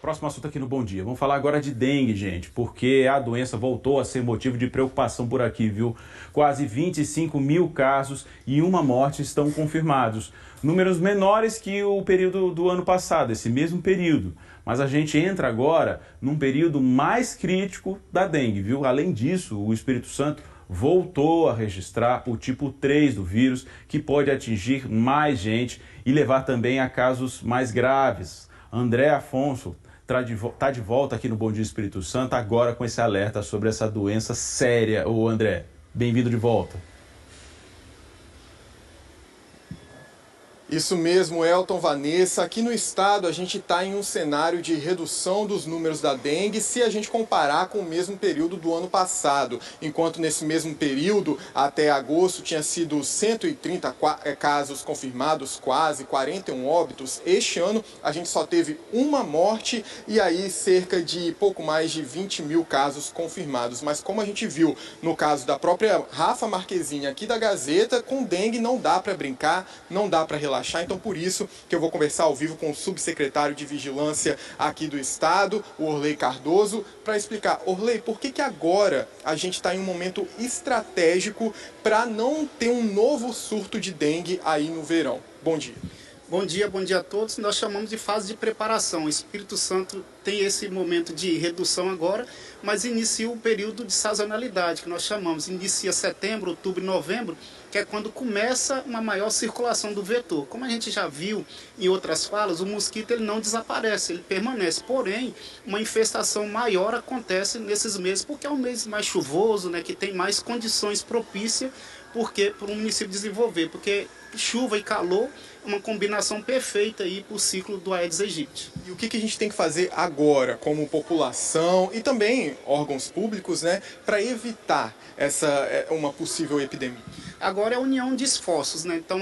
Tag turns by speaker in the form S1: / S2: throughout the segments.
S1: Próximo assunto aqui no Bom Dia. Vamos falar agora de dengue, gente, porque a doença voltou a ser motivo de preocupação por aqui, viu? Quase 25 mil casos e uma morte estão confirmados. Números menores que o período do ano passado, esse mesmo período. Mas a gente entra agora num período mais crítico da dengue, viu? Além disso, o Espírito Santo voltou a registrar o tipo 3 do vírus, que pode atingir mais gente e levar também a casos mais graves. André Afonso está de volta aqui no Bom Dia Espírito Santo, agora com esse alerta sobre essa doença séria. Ô André, bem-vindo de volta.
S2: Isso mesmo, Elton, Vanessa. Aqui no estado a gente está em um cenário de redução dos números da dengue se a gente comparar com o mesmo período do ano passado. Enquanto nesse mesmo período, até agosto, tinha sido 130 casos confirmados, quase 41 óbitos. Este ano a gente só teve uma morte e aí cerca de pouco mais de 20 mil casos confirmados. Mas como a gente viu no caso da própria Rafa Marquezine aqui da Gazeta, com dengue não dá para brincar, não dá para relaxar. Então, por isso que eu vou conversar ao vivo com o subsecretário de Vigilância aqui do Estado, o Orley Cardoso, para explicar. Orley, por que agora a gente está em um momento estratégico para não ter um novo surto de dengue aí no verão? Bom dia.
S3: Bom dia a todos. Nós chamamos de fase de preparação. O Espírito Santo tem esse momento de redução agora, mas inicia o período de sazonalidade, que nós chamamos. Inicia setembro, outubro e novembro, que é quando começa uma maior circulação do vetor. Como a gente já viu em outras falas, o mosquito ele não desaparece, ele permanece. Porém, uma infestação maior acontece nesses meses, porque é um mês mais chuvoso, né, que tem mais condições propícias para o município desenvolver, porque chuva e calor é uma combinação perfeita aí para o ciclo do Aedes aegypti.
S2: E o que a gente tem que fazer agora, como população e também órgãos públicos, né, para evitar uma possível epidemia?
S3: Agora é a união de esforços, né? Então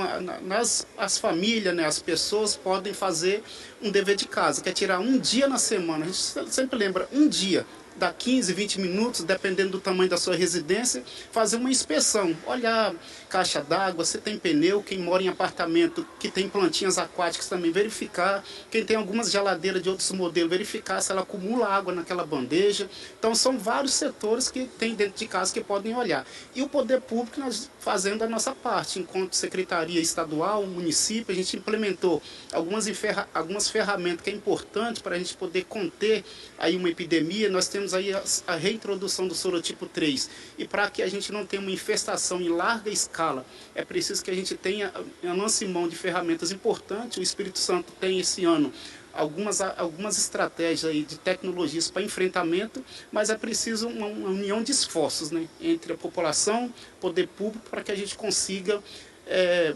S3: as famílias, né, as pessoas podem fazer um dever de casa, que é tirar um dia na semana. A gente sempre lembra, um dia, dá 15, 20 minutos, dependendo do tamanho da sua residência, fazer uma inspeção, olhar caixa d'água, se tem pneu, quem mora em apartamento que tem plantinhas aquáticas também verificar, quem tem algumas geladeiras de outros modelos, verificar se ela acumula água naquela bandeja. Então são vários setores que tem dentro de casa que podem olhar. E o poder público nós fazendo a nossa parte, enquanto secretaria estadual, município, a gente implementou algumas ferramentas que é importante para a gente poder conter aí uma epidemia. Nós temos aí a reintrodução do sorotipo 3, e para que a gente não tenha uma infestação em larga escala, é preciso que a gente tenha lance mão de ferramentas importantes. O Espírito Santo tem esse ano algumas estratégias aí de tecnologias para enfrentamento, mas é preciso uma união de esforços, né, entre a população, poder público, para que a gente consiga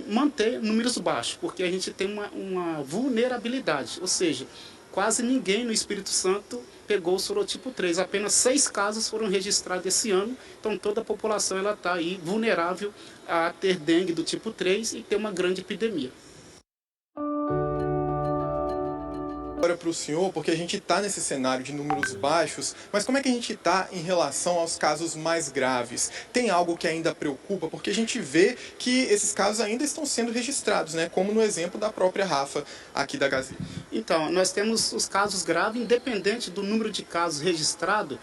S3: manter números baixos, porque a gente tem uma vulnerabilidade, ou seja, quase ninguém no Espírito Santo pegou o sorotipo 3. Apenas 6 casos foram registrados esse ano. Então toda a população está aí vulnerável a ter dengue do tipo 3 e ter uma grande epidemia.
S2: Agora para o senhor, porque a gente está nesse cenário de números baixos, mas como é que a gente está em relação aos casos mais graves? Tem algo que ainda preocupa? Porque a gente vê que esses casos ainda estão sendo registrados, né? Como no exemplo da própria Rafa aqui da Gazeta.
S3: Então, nós temos os casos graves, independente do número de casos registrados.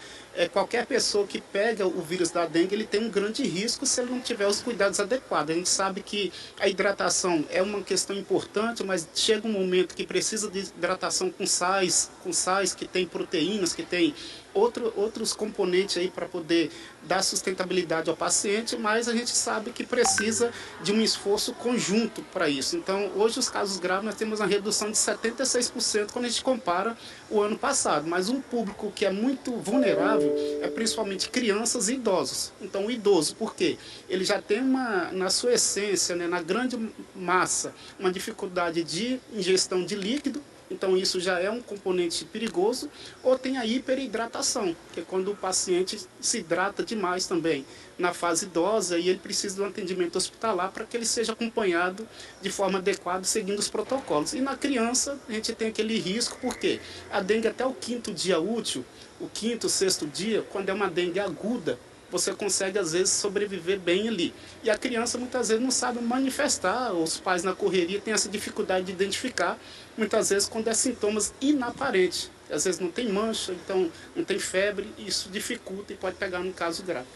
S3: Qualquer pessoa que pega o vírus da dengue, ele tem um grande risco se ele não tiver os cuidados adequados. A gente sabe que a hidratação é uma questão importante, mas chega um momento que precisa de hidratação com sais que tem proteínas, que tem outros componentes aí para poder dar sustentabilidade ao paciente, mas a gente sabe que precisa de um esforço conjunto para isso. Então, hoje os casos graves nós temos uma redução de 76% quando a gente compara o ano passado, mas um público que é muito vulnerável é principalmente crianças e idosos. Então, o idoso, por quê? Ele já tem na sua essência, né, na grande massa, uma dificuldade de ingestão de líquido. Então isso já é um componente perigoso. Ou tem a hiperidratação, que é quando o paciente se hidrata demais também na fase idosa e ele precisa de um atendimento hospitalar para que ele seja acompanhado de forma adequada, seguindo os protocolos. E na criança a gente tem aquele risco, porque a dengue até o 5º dia útil, o 5º, 6º dia, quando é uma dengue aguda, você consegue às vezes sobreviver bem ali. E a criança muitas vezes não sabe manifestar, os pais na correria têm essa dificuldade de identificar, muitas vezes quando é sintomas inaparentes. às vezes não tem mancha, então não tem febre, e isso dificulta e pode pegar num caso grave.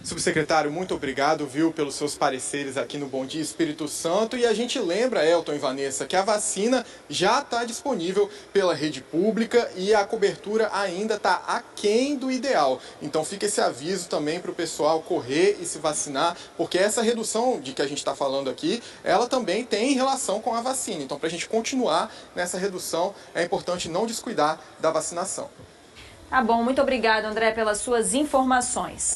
S2: Subsecretário, muito obrigado, viu, pelos seus pareceres aqui no Bom Dia Espírito Santo. E a gente lembra, Elton e Vanessa, que a vacina já está disponível pela rede pública e a cobertura ainda está aquém do ideal. Então fica esse aviso também para o pessoal correr e se vacinar, porque essa redução de que a gente está falando aqui, ela também tem relação com a vacina. Então, para a gente continuar nessa redução, é importante não descuidar da vacinação.
S4: Tá bom, muito obrigado, André, pelas suas informações.